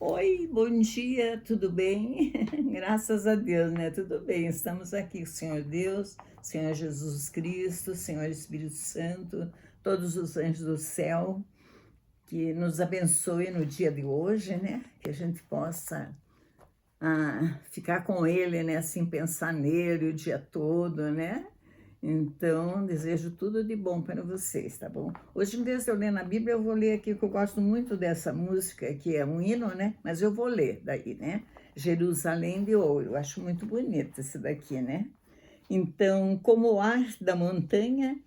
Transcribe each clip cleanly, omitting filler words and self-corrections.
Oi, bom dia, tudo bem? Graças a Deus, né? Tudo bem, estamos aqui, Senhor Deus, Senhor Jesus Cristo, Senhor Espírito Santo, todos os anjos do céu, que nos abençoe no dia de hoje, né? Que a gente possa ficar com Ele, né? Assim, pensar nele o dia todo, né? Então, desejo tudo de bom para vocês, tá bom? Hoje, em vez de eu ler na Bíblia, eu vou ler aqui, que eu gosto muito dessa música, que é um hino, né? Mas eu vou ler daí, né? Jerusalém de Ouro. Eu acho muito bonito esse daqui, né? Então, como o ar da montanha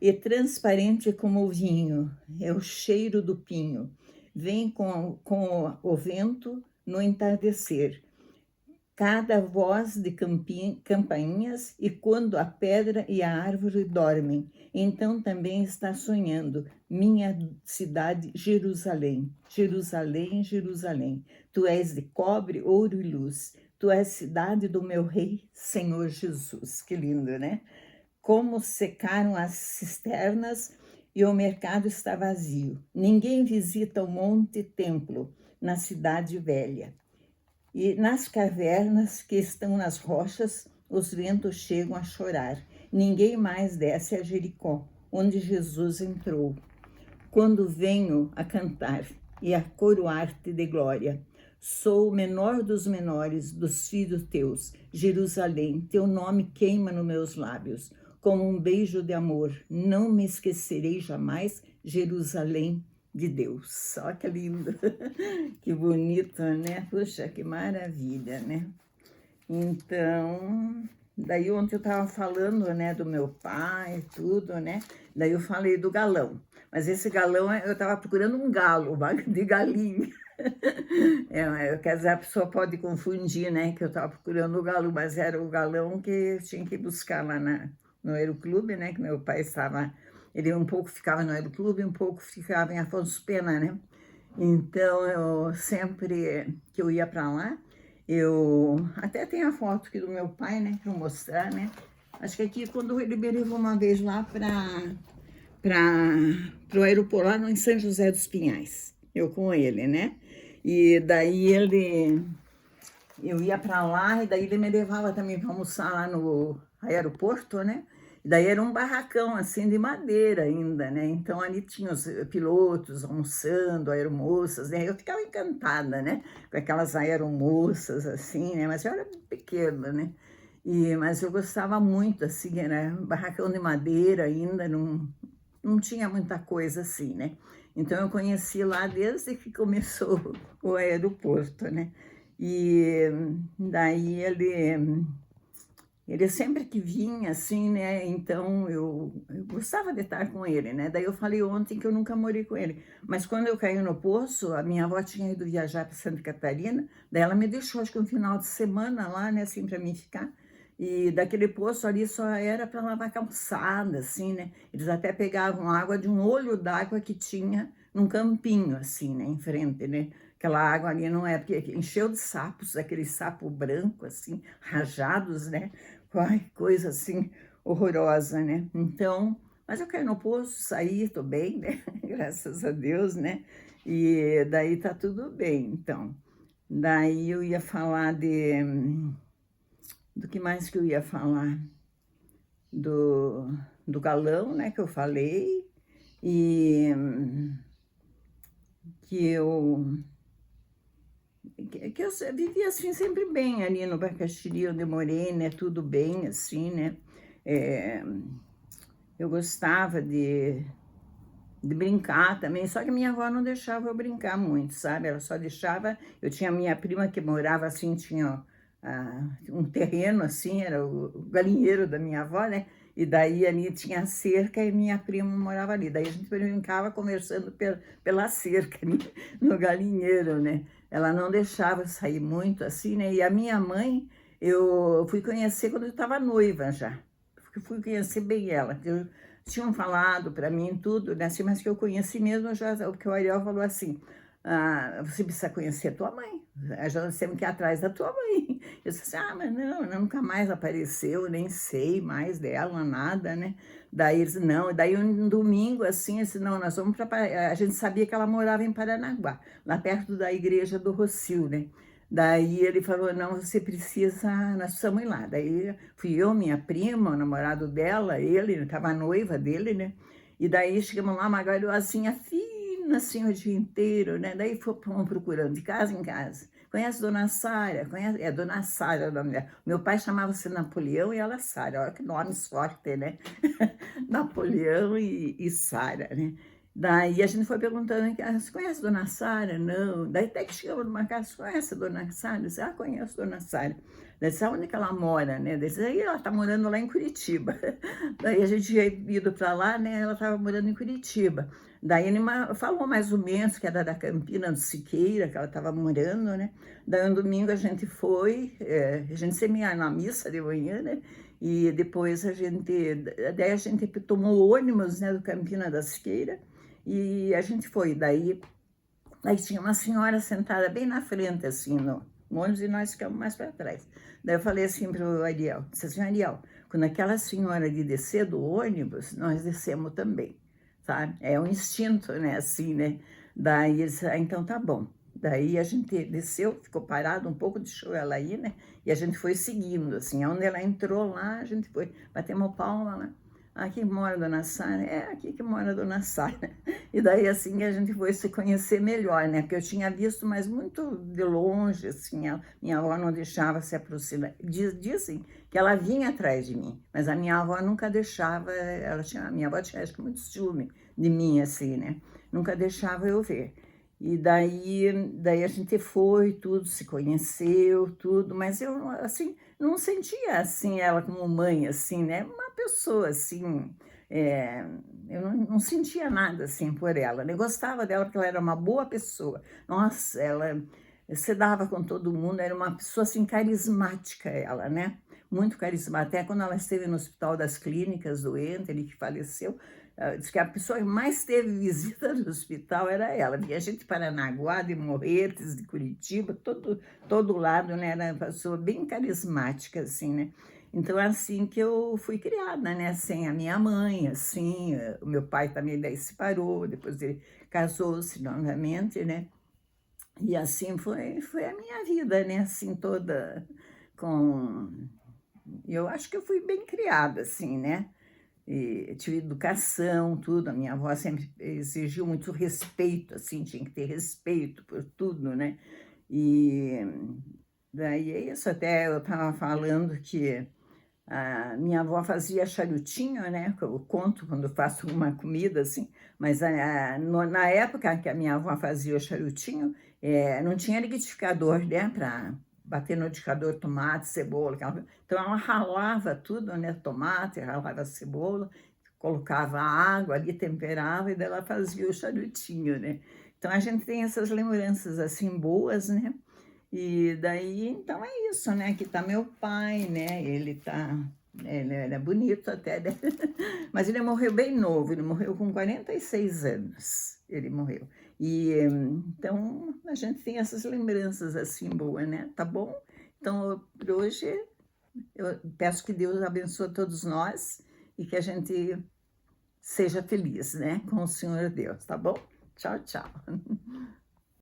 e transparente como o vinho, é o cheiro do pinho. Vem com o vento no entardecer, cada voz de campainhas, e quando a pedra e a árvore dormem, então também está sonhando minha cidade Jerusalém. Jerusalém, Jerusalém, tu és de cobre, ouro e luz, tu és cidade do meu rei, Senhor Jesus. Que lindo, né? Como secaram as cisternas e o mercado está vazio. Ninguém visita o monte templo na cidade velha. E nas cavernas que estão nas rochas, os ventos chegam a chorar. Ninguém mais desce a Jericó, onde Jesus entrou. Quando venho a cantar e a coroar-te de glória, sou o menor dos menores dos filhos teus, Jerusalém, teu nome queima nos meus lábios, como um beijo de amor. Não me esquecerei jamais, Jerusalém de Deus. Olha que lindo, que bonito, né? Puxa, que maravilha, né? Então, daí ontem eu estava falando, né, do meu pai, tudo, né? Daí eu falei do galão. Mas esse galão, eu estava procurando um galo, de galinha. Quer dizer, a pessoa pode confundir, né, que eu estava procurando o galo, mas era o galão que eu tinha que buscar lá no Aeroclube, né, que meu pai estava, ele um pouco ficava no Aeroclube, um pouco ficava em Afonso Pena, né? Então, eu sempre que eu ia para lá, eu até tenho a foto aqui do meu pai, né, para mostrar, né? Acho que aqui, quando ele me levou uma vez lá para o aeroporto, lá em São José dos Pinhais, eu com ele, né? E daí eu ia para lá e daí ele me levava também para almoçar lá no aeroporto, né? E daí era um barracão assim de madeira ainda, né? Então ali tinha os pilotos almoçando, aeromoças, né? Eu ficava encantada, né? Com aquelas aeromoças assim, né? Mas eu era pequena, né? Mas eu gostava muito, assim, era um barracão de madeira ainda, não tinha muita coisa assim, né? Então eu conheci lá desde que começou o aeroporto, né? E daí ele sempre que vinha, assim, né? Então eu gostava de estar com ele, né? Daí eu falei ontem que eu nunca morei com ele. Mas quando eu caí no poço, a minha avó tinha ido viajar para Santa Catarina, daí ela me deixou, acho que um final de semana lá, né? Assim, para mim ficar. E daquele poço ali só era para lavar calçada, assim, né? Eles até pegavam água de um olho d'água que tinha num campinho, assim, né? Em frente, né? Aquela água ali não é, porque encheu de sapos, aquele sapo branco, assim, rajados, né? Ai, coisa assim horrorosa, né? Então, mas eu caí no poço, saí, tô bem, né? Graças a Deus, né? E daí tá tudo bem, então. Daí eu ia falar do que mais que eu ia falar? Do galão, né, que eu falei, e que eu que eu vivia assim sempre bem ali no Bacaxiri, onde eu morei, né? Tudo bem, assim, né? É, eu gostava de brincar também, só que minha avó não deixava eu brincar muito, sabe? Ela só deixava. Eu tinha minha prima que morava assim, tinha um terreno assim, era o galinheiro da minha avó, né? E daí ali tinha a cerca e minha prima morava ali. Daí a gente brincava conversando pela cerca ali, no galinheiro, né? Ela não deixava eu sair muito assim, né? E a minha mãe, eu fui conhecer quando eu estava noiva já. Fui conhecer bem ela. Tinham falado para mim tudo, né? Assim, mas que eu conheci mesmo, já, o que o Ariel falou assim, você precisa conhecer a tua mãe, nós temos que ir atrás da tua mãe. Eu disse assim, mas não, ela nunca mais apareceu, nem sei mais dela, nada, né? Daí eles, não, daí um domingo, assim, eu disse, não, nós vamos para... A gente sabia que ela morava em Paranaguá, lá perto da igreja do Rocio, né? Daí ele falou, não, você precisa, nós precisamos ir lá. Daí fui eu, minha prima, o namorado dela, ele, estava a noiva dele, né? E daí chegamos lá, uma garoazinha fina, assim, o dia inteiro, né? Daí fomos procurando de casa em casa. Conhece Dona Sara? Conhece? É Dona Sara o nome dela. Meu pai chamava-se Napoleão e ela Sara. Olha que nomes fortes, né? Napoleão e Sara, né? Daí a gente foi perguntando, você conhece Dona Sara? Não. Daí até que chegamos numa casa, você conhece a Dona Sara? Eu disse, conheço a Dona Sara. Daí disse, onde que ela mora, né? Daí disse, aí ela está morando lá em Curitiba. Daí a gente tinha ido para lá, né? Ela estava morando em Curitiba. Daí ele falou mais ou menos que era da Campina do Siqueira, que ela estava morando, né? Daí um domingo a gente foi, a gente sempre ia na missa de manhã, né? E depois daí a gente tomou o ônibus, né, do Campina da Siqueira, e a gente foi. Daí tinha uma senhora sentada bem na frente, assim, no ônibus, e nós ficamos mais para trás. Daí eu falei assim para o Ariel, disse assim, Ariel, quando aquela senhora de descer do ônibus, nós descemos também, sabe? É um instinto, né, assim, né? Daí ele disse, então tá bom. Daí a gente desceu, ficou parado um pouco, deixou ela aí, né? E a gente foi seguindo, assim, onde ela entrou lá, a gente foi, batemos palma lá. Aqui mora a Dona Sara? É aqui que mora a Dona Sara. E daí, assim, a gente foi se conhecer melhor, né? Porque eu tinha visto, mas muito de longe, assim, minha avó não deixava se aproximar. Dizem que ela vinha atrás de mim, mas a minha avó nunca deixava, minha avó tinha, acho que, muito ciúme de mim, assim, né? Nunca deixava eu ver. E daí a gente foi, tudo, se conheceu, tudo, mas eu, assim, não sentia, assim, ela como mãe, assim, né? Uma pessoa, assim, eu não sentia nada, assim, por ela, né? Eu gostava dela porque ela era uma boa pessoa. Nossa, ela se dava com todo mundo, era uma pessoa, assim, carismática, ela, né? Muito carismática. Até quando ela esteve no Hospital das Clínicas, doente, ele que faleceu, diz que a pessoa que mais teve visita no hospital era ela. Vinha gente de Paranaguá, de Morretes, de Curitiba, todo lado, né? Era uma pessoa bem carismática, assim, né? Então, é assim que eu fui criada, né? Sem a minha mãe, assim. O meu pai também daí se parou, depois ele casou-se novamente, né? E assim foi a minha vida, né? Assim, toda com... Eu acho que eu fui bem criada, assim, né? E tive educação, tudo. A minha avó sempre exigiu muito respeito, assim, tinha que ter respeito por tudo, né? E daí é isso. Até eu estava falando que a minha avó fazia charutinho, né? Eu conto quando eu faço uma comida, assim. Mas na época que a minha avó fazia o charutinho, não tinha liquidificador, né? Para bater no liquidificador tomate, cebola. Então, ela ralava tudo, né? Tomate, ralava cebola, colocava água ali, temperava, e daí ela fazia o charutinho, né? Então, a gente tem essas lembranças, assim, boas, né? E daí, então é isso, né? Aqui tá meu pai, né? Ele era bonito até, né? Mas ele morreu bem novo, ele morreu com 46 anos, ele morreu. E então a gente tem essas lembranças assim boas, né? Tá bom? Então, por hoje, eu peço que Deus abençoe todos nós e que a gente seja feliz, né? Com o Senhor Deus, tá bom? Tchau, tchau.